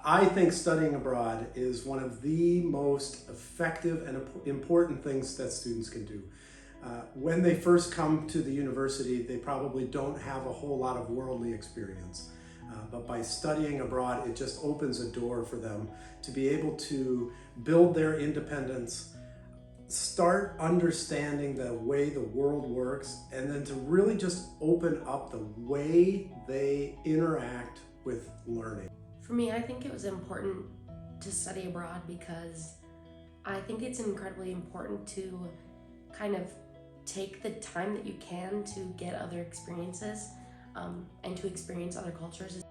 I think studying abroad is one of the most effective and important things that students can do. When they first come to the university, they probably don't have a whole lot of worldly experience. But by studying abroad, it just opens a door for them to be able to build their independence, start understanding the way the world works, and then to really just open up the way they interact with learning. For me, I think it was important to study abroad because I think it's incredibly important to kind of take the time that you can to get other experiences and to experience other cultures.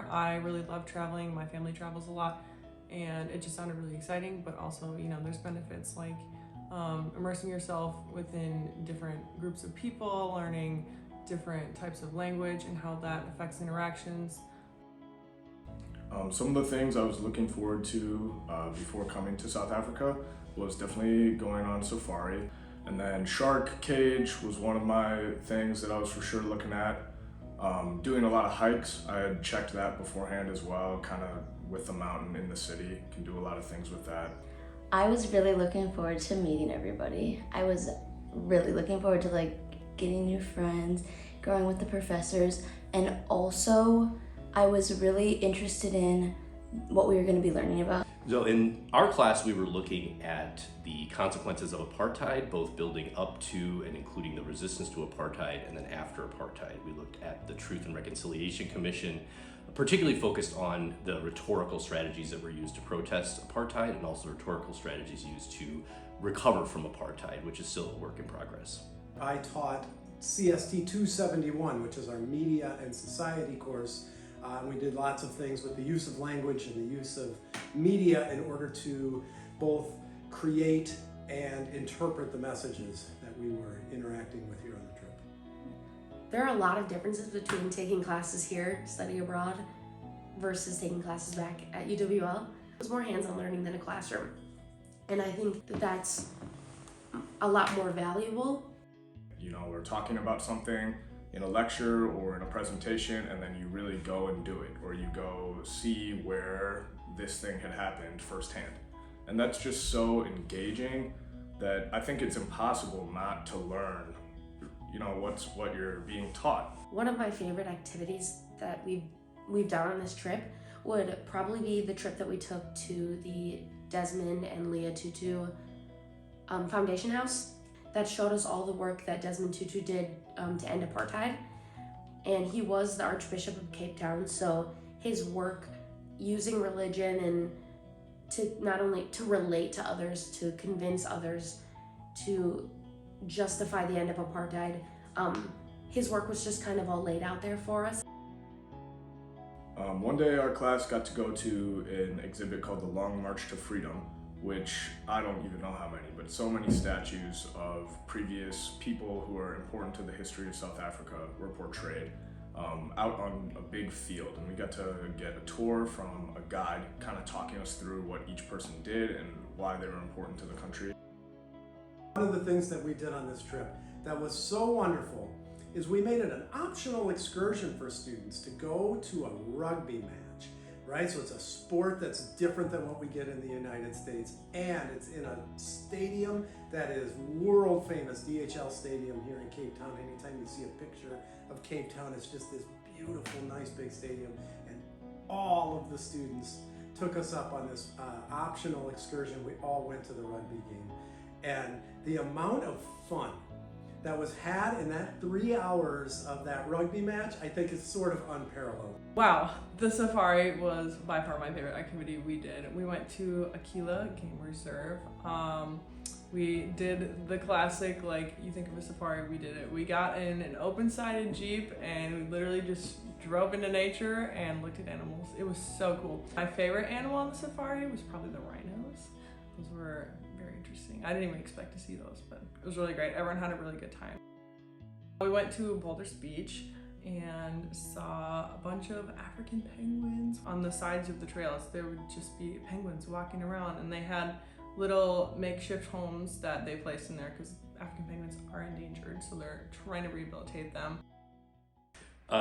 I really love traveling. My family travels a lot, and it just sounded really exciting, but also, there's benefits like immersing yourself within different groups of people, learning different types of language and how that affects interactions. Some of the things I was looking forward to before coming to South Africa was definitely going on safari. And then shark cage was one of my things that I was for sure looking at. Doing a lot of hikes, I had checked that beforehand as well, kind of with the mountain in the city, can do a lot of things with that. I was really looking forward to meeting everybody. I was really looking forward to getting new friends, going with the professors, and also I was really interested in what we were going to be learning about. So in our class, we were looking at the consequences of apartheid, both building up to and including the resistance to apartheid, and then after apartheid. We looked at the Truth and Reconciliation Commission, particularly focused on the rhetorical strategies that were used to protest apartheid and also rhetorical strategies used to recover from apartheid, which is still a work in progress. I taught CST 271, which is our Media and Society course. We did lots of things with the use of language and the use of media in order to both create and interpret the messages that we were interacting with here on the trip. There are a lot of differences between taking classes here, studying abroad, versus taking classes back at UWL. It was more hands-on learning than a classroom. And I think that that's a lot more valuable. We're talking about something in a lecture or in a presentation, and then you really go and do it, or you go see where this thing had happened firsthand. And that's just so engaging that I think it's impossible not to learn, what you're being taught. One of my favorite activities that we've done on this trip would probably be the trip that we took to the Desmond and Leah Tutu Foundation House. That showed us all the work that Desmond Tutu did to end apartheid. And he was the Archbishop of Cape Town, so his work using religion and to not only to relate to others, to convince others, to justify the end of apartheid, his work was just kind of all laid out there for us. One day our class got to go to an exhibit called The Long March to Freedom, which I don't even know how many, but so many statues of previous people who are important to the history of South Africa were portrayed out on a big field. And we got to get a tour from a guide kind of talking us through what each person did and why they were important to the country. One of the things that we did on this trip that was so wonderful is we made it an optional excursion for students to go to a rugby match. Right? So it's a sport that's different than what we get in the United States, and it's in a stadium that is world famous, DHL Stadium here in Cape Town. Anytime you see a picture of Cape Town, it's just this beautiful, nice big stadium, and all of the students took us up on this optional excursion. We all went to the rugby game, and the amount of fun that was had in that 3 hours of that rugby match, I think is sort of unparalleled. Wow, the safari was by far my favorite activity we did. We went to Aquila Game Reserve. We did the classic, you think of a safari, we did it. We got in an open-sided Jeep and we literally just drove into nature and looked at animals. It was so cool. My favorite animal on the safari was probably the rhinos. Those were very interesting. I didn't even expect to see those, but it was really great. Everyone had a really good time. We went to Boulders Beach and saw a bunch of African penguins. On the sides of the trails, there would just be penguins walking around, and they had little makeshift homes that they placed in there because African penguins are endangered, so they're trying to rehabilitate them.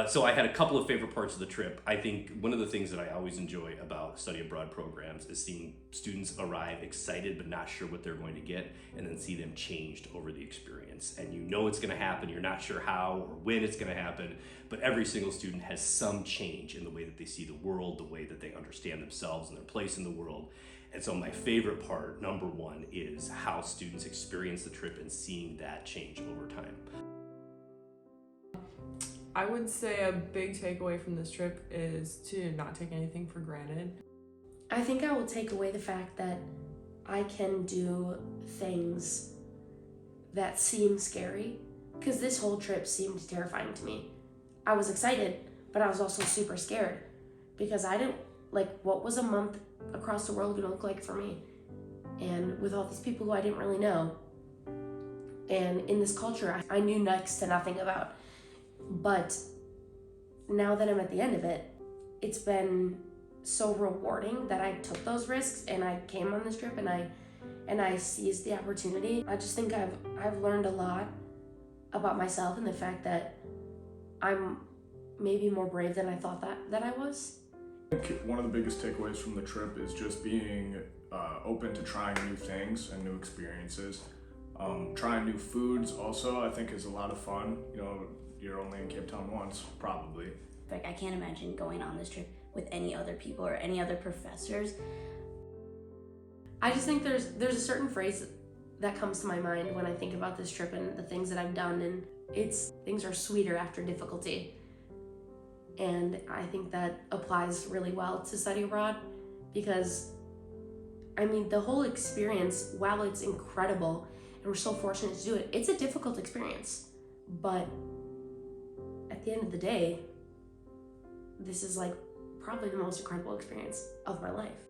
So I had a couple of favorite parts of the trip. I think one of the things that I always enjoy about study abroad programs is seeing students arrive excited but not sure what they're going to get, and then see them changed over the experience. And you know it's going to happen, you're not sure how or when it's going to happen, but every single student has some change in the way that they see the world, the way that they understand themselves and their place in the world. And so my favorite part, number one, is how students experience the trip and seeing that change over time. I would say a big takeaway from this trip is to not take anything for granted. I think I will take away the fact that I can do things that seem scary, because this whole trip seemed terrifying to me. I was excited, but I was also super scared because I didn't, what was a month across the world gonna look like for me? And with all these people who I didn't really know, and in this culture I knew next to nothing about. But now that I'm at the end of it, it's been so rewarding that I took those risks and I came on this trip and I seized the opportunity. I just think I've learned a lot about myself and the fact that I'm maybe more brave than I thought that I was. I think one of the biggest takeaways from the trip is just being open to trying new things and new experiences. Trying new foods also, I think, is a lot of fun. You know, you're only in Cape Town once, probably. Like, I can't imagine going on this trip with any other people or any other professors. I just think there's a certain phrase that comes to my mind when I think about this trip and the things that I've done, and it's things are sweeter after difficulty. And I think that applies really well to study abroad because, I mean, the whole experience, while it's incredible and we're so fortunate to do it, it's a difficult experience. But at the end of the day, this is probably the most incredible experience of my life.